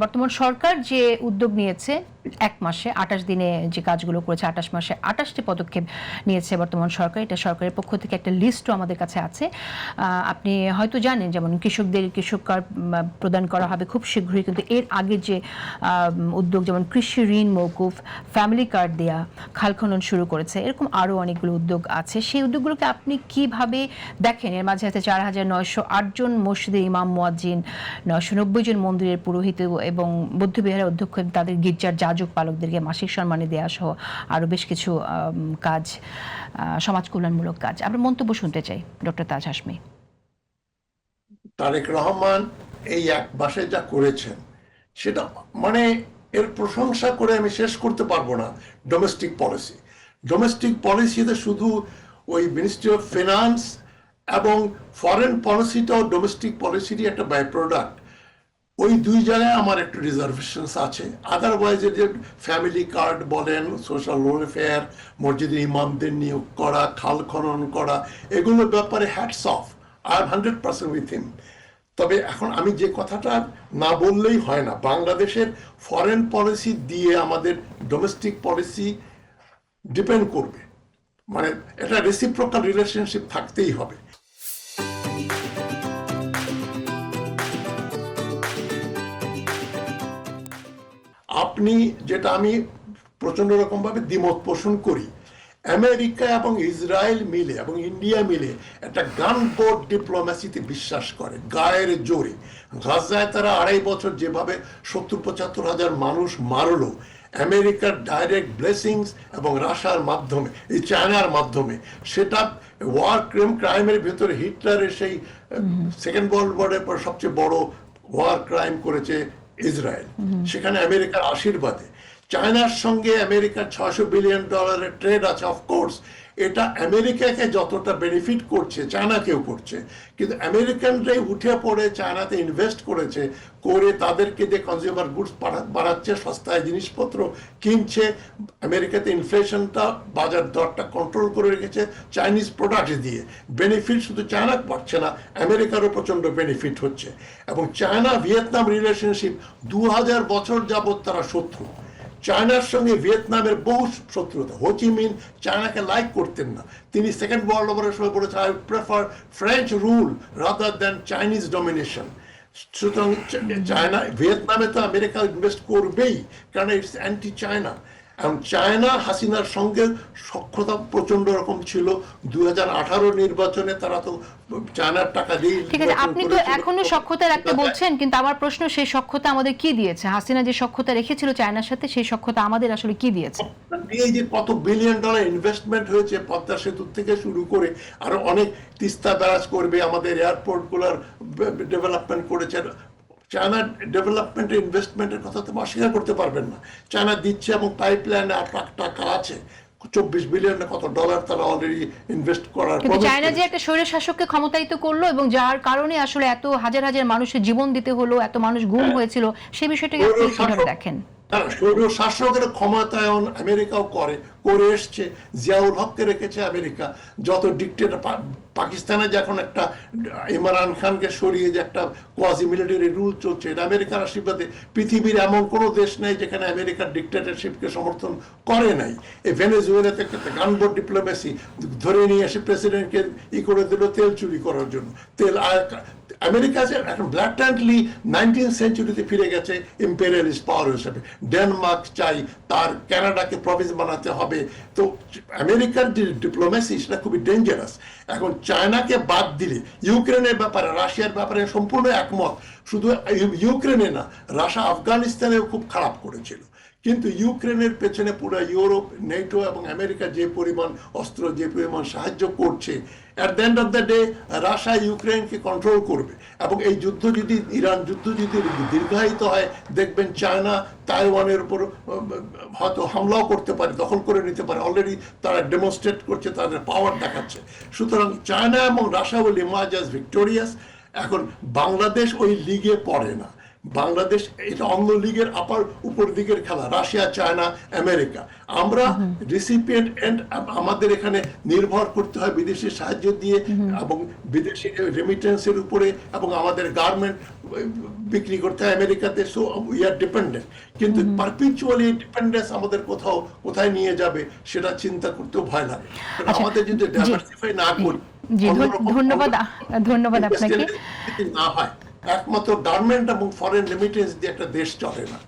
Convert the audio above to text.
বর্তমান সরকার যে উদ্যোগ নিয়েছে ১ মাসে ২৮ দিনে যে কাজগুলো করেছে, ২৮ মাসে ২৮টি পদক্ষেপ নিয়েছে বর্তমান সরকার। এটা সরকারের পক্ষ থেকে একটা লিস্টও আমাদের কাছে আছে। আপনি হয়তো জানেন, যেমন কৃষকদের কৃষক কার্ড প্রদান করা হবে খুব শীঘ্রই। কিন্তু এর আগে যে উদ্যোগ, যেমন কৃষি ঋণ মওকুফ, ফ্যামিলি কার্ড দেয়া, খাল খনন শুরু করেছে, এরকম আরও অনেকগুলো উদ্যোগ আছে। সেই উদ্যোগগুলোকে আপনি কিভাবে দেখেন? এর মাঝে আছে ৪,৯০৮ জন মসজিদের ইমাম মুয়াজ্জিন, ৯৯০ জন মন্দিরের পুরোহিত এবং বৌদ্ধবিহারের অধ্যক্ষ, তাদের গির্জার যাজক পালকদেরকে মাসিক সম্মানে দেওয়া সহ আরও বেশ কিছু কাজ, সমাজ কল্যাণমূলক কাজ। আমরা মন্তব্য শুনতে চাই ডক্টর তাজ হাশমি। তারেক রহমান এই ১ মাসে যা করেছেন সেটা মানে এর প্রশংসা করে আমি শেষ করতে পারবো না। ডোমেস্টিক পলিসিতে শুধু ওই মিনিস্ট্রি অফ ফিনান্স এবং ফরেন পলিসিটাও ডোমেস্টিক পলিসিরই একটা বাই প্রোডাক্ট। ওই দুই জায়গায় আমার একটু রিজার্ভেশনস আছে। আদারওয়াইজ যে ফ্যামিলি কার্ড বলেন, সোশ্যাল ওয়েলফেয়ার, মসজিদের ইমামদের নিয়োগ করা, খাল খনন করা, এগুলোর ব্যাপারে hats off, I am 100% with him. তবে এখন আমি যে কথাটা না বললেই হয় না, বাংলাদেশের ফরেন পলিসি দিয়ে আমাদের ডোমেস্টিক পলিসি ডিপেন্ড করবে। মানে এটা রেসিপ্রোকাল রিলেশনশিপ থাকতেই হবে। আপনি যেটা আমি প্রচন্ড রকমভাবে দ্বিমত পোষণ করি, আমেরিকা এবং ইসরায়েল মিলে এবং ইন্ডিয়া মিলে একটা গান বোর্ড ডিপ্লোম্যাসিতে বিশ্বাস করে, গায়ের জোরে। গাজায় তারা ২.৫ বছর যেভাবে ৭০-৭৫ হাজার মানুষ মারলো, আমেরিকার ডাইরেক্ট ব্লেসিংস এবং রাশিয়ার মাধ্যমে, এই চায়নার মাধ্যমে, সেটা ওয়ার ক্রাইমের ভেতরে হিটলারের সেই সেকেন্ড ওয়ার্ল্ড ওয়ারের পর সবচেয়ে বড় ওয়ার ক্রাইম করেছে ইসরায়েল, সেখানে আমেরিকার আশীর্বাদে। চায়নার সঙ্গে আমেরিকার $৬০০ বিলিয়ন ট্রেড আছে, অফকোর্স এটা আমেরিকাকে যতটা বেনিফিট করছে চায়নাকেও করছে। কিন্তু আমেরিকানরাই উঠে পড়ে চায়নাতে ইনভেস্ট করেছে, করে তাদেরকে যে কনজিউমার গুডস বাড়াচ্ছে, সস্তায় জিনিসপত্র কিনছে, আমেরিকাতে ইনফ্লেশনটা, বাজার দরটা কন্ট্রোল করে রেখেছে চাইনিজ প্রোডাক্ট দিয়ে। বেনিফিট শুধু চায়না পাচ্ছে না, আমেরিকারও প্রচণ্ড বেনিফিট হচ্ছে। এবং চায়না ভিয়েতনাম রিলেশনশিপ ২০০০ বছর যাবৎ তারা শত্রু। চায়নার সঙ্গে ভিয়েতনামের বহু শত্রুতা। হোচিমিন চায়নাকে লাইক করতেন না, তিনি সেকেন্ড ওয়ার্ল্ড ওয়ারের সময় বলেছেন, I prefer French rule rather than Chinese domination. সুতরাং চায়না ভিয়েতনামে তো আমেরিকা ইনভেস্ট করবেই, কারণ ইটস অ্যান্টি চায়না। এবং চায়না হাসিনার সঙ্গে সখ্যতা প্রচন্ড রকম ছিল। ২০১৮ নির্বাচনে তারা তো চায়নার টাকা দিয়ে, ঠিক আছে, আপনি তো এখনো সখ্যতা রাখতে বলছেন, কিন্তু আমার প্রশ্ন, সেই সখ্যতা আমাদের কি দিয়েছে? হাসিনা যে সখ্যতা রেখেছিল চায়নার সাথে, সেই সখ্যতা আমাদের আসলে কি দিয়েছে? এই যে কত বিলিয়ন ডলার ইনভেস্টমেন্ট হয়েছে, পদ্মা সেতু থেকে শুরু করে আরো অনেক, তিস্তা ব্যারাজ করবে, আমাদের এয়ারপোর্টগুলোর ডেভেলপমেন্ট করেছে। চায়না ডেভেলপমেন্টের ইনভেস্টমেন্টের কথা তো অস্বীকার করতে পারবেন না। চায়না দিচ্ছে এবং পাইপলাইনে ৮ লাখ টাকা আছে, ২৪ বিলিয়ন কত ডলার তারা অলরেডি ইনভেস্ট করার। কিন্তু চায়না যে একটা স্বৈর শাসককে ক্ষমতায়িত করলো এবং যার কারণে আসলে এত হাজার হাজার মানুষের জীবন দিতে হলো, এত মানুষ গুম হয়েছিল, সেই বিষয়টাকে আপনি কিভাবে দেখেন? স্বৈর শাসকের ক্ষমতায়ন আমেরিকাও করে এসছে। জিয়াউল হককে রেখেছে আমেরিকা। যত ডিক্টেটর, পাকিস্তানে যখন একটা ইমরান খানকে সরিয়ে যে একটা কোয়াজি মিলিটারি রুল চলছে, এটা আমেরিকার আশীর্বাদে। পৃথিবীর এমন কোনো দেশ নেই যেখানে আমেরিকার ডিক্টেটরশিপকে সমর্থন করে নাই। এই ভেনেজুয়েলাতে গানবোট ডিপ্লোমেসি ধরে নিয়ে এসে প্রেসিডেন্টকে করে দিল তেল চুরি করার জন্য। আমেরিকা এখন ব্ল্যাটান্টলি 19th সেঞ্চুরিতে ফিরে গেছে ইম্পেরিয়ালিস্ট পাওয়ার হিসেবে। ডেনমার্ক চাই তার কানাডাকে প্রভিন্স বানাতে হবে। তো আমেরিকার যে ডিপ্লোমেসি সেটা খুবই ডেঞ্জারাস। এখন চায়নাকে বাদ দিলে, ইউক্রেনের ব্যাপারে, রাশিয়ার ব্যাপারে সম্পূর্ণ একমত। শুধু ইউক্রেনে না, রাশিয়া আফগানিস্তানেও খুব খারাপ করেছিল। কিন্তু ইউক্রেনের পেছনে পুরো ইউরোপ, নেটো এবং আমেরিকা যে পরিমাণ অস্ত্র, যে পরিমাণ সাহায্য করছে, at the end of the day Russia ইউক্রেনকে কন্ট্রোল করবে। এবং এই যুদ্ধ যদি, ইরান যুদ্ধ যদি দীর্ঘায়িত হয়, দেখবেন চায়না তাইওয়ানের উপর হয়তো হামলাও করতে পারে, দখল করে নিতে পারে। অলরেডি তারা ডেমনস্ট্রেট করছে, তাদের পাওয়ার দেখাচ্ছে। সুতরাং চায়না এবং Russia will emerge as victorious. এখন বাংলাদেশ ওই লিগে পড়ে না। বাংলাদেশ এটা অন্য লিগের উপর দিকের খেলা, রাশিয়া, চায়না, আমেরিকা। আমরা রিসিপিয়েন্ট এন্ড, আমাদের এখানে নির্ভর করতে হয় বিদেশি সাহায্য দিয়ে এবং বিদেশি রেমিটেন্সের উপরে, এবং আমাদের গার্মেন্ট বিক্রি করতে হয় আমেরিকাতে। সো উই আর ডিপেন্ডেন্ট, কিন্তু পারপিচুয়ালি ডিপেন্ডেন্স আমাদের কোথায় নিয়ে যাবে সেটা চিন্তা করতেও ভয় লাগে। আমাদের যদি ডাইভার্সিফাই না করি, ধন্যবাদ আপনাকে। না হয় একমাত্র গার্মেন্ট এবং ফরেন রেমিটেন্স দিয়ে একটা দেশ চলে না।